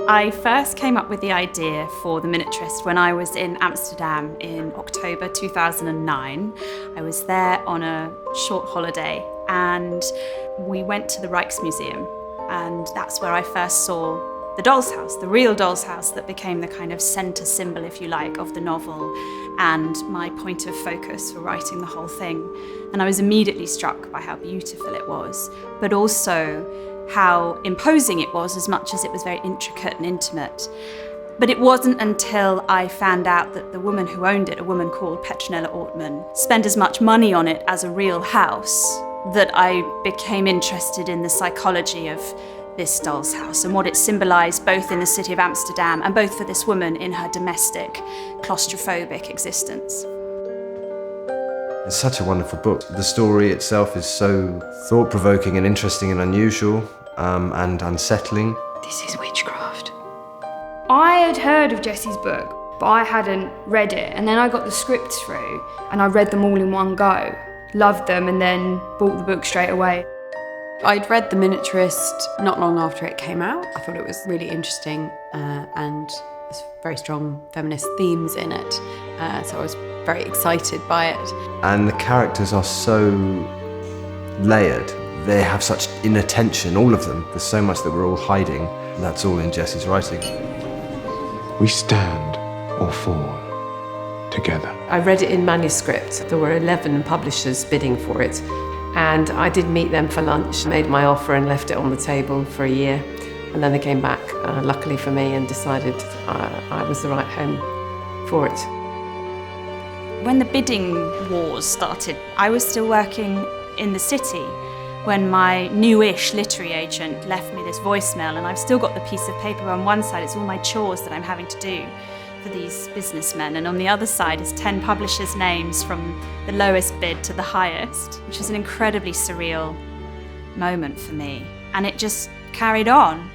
I first came up with the idea for The Miniaturist when I was in Amsterdam in October 2009. I was there on a short holiday and we went to the Rijksmuseum, and that's where I first saw the doll's house, the real doll's house that became the kind of centre symbol, if you like, of the novel and my point of focus for writing the whole thing. And I was immediately struck by how beautiful it was, but also how imposing it was, as much as it was very intricate and intimate. But it wasn't until I found out that the woman who owned it, a woman called Petronella Ortman, spent as much money on it as a real house, that I became interested in the psychology of this doll's house and what it symbolised both in the city of Amsterdam and both for this woman in her domestic, claustrophobic existence. It's such a wonderful book. The story itself is so thought-provoking and interesting and unusual and unsettling. This is witchcraft. I had heard of Jessie's book, but I hadn't read it. And then I got the scripts through and I read them all in one go. Loved them and then bought the book straight away. I'd read The Miniaturist not long after it came out. I thought it was really interesting and there's very strong feminist themes in it. So I was very excited by it. And the characters are so layered. They have such inner tension, all of them. There's so much that we're all hiding. And that's all in Jessie's writing. We stand or fall together. I read it in manuscript. There were 11 publishers bidding for it. And I did meet them for lunch, made my offer and left it on the table for a year. And then they came back, luckily for me, and decided I was the right home for it. When the bidding wars started, I was still working in the city when my newish literary agent left me this voicemail, and I've still got the piece of paper. On one side, it's all my chores that I'm having to do for these businessmen, and on the other side is 10 publishers' names from the lowest bid to the highest, which is an incredibly surreal moment for me. And it just carried on.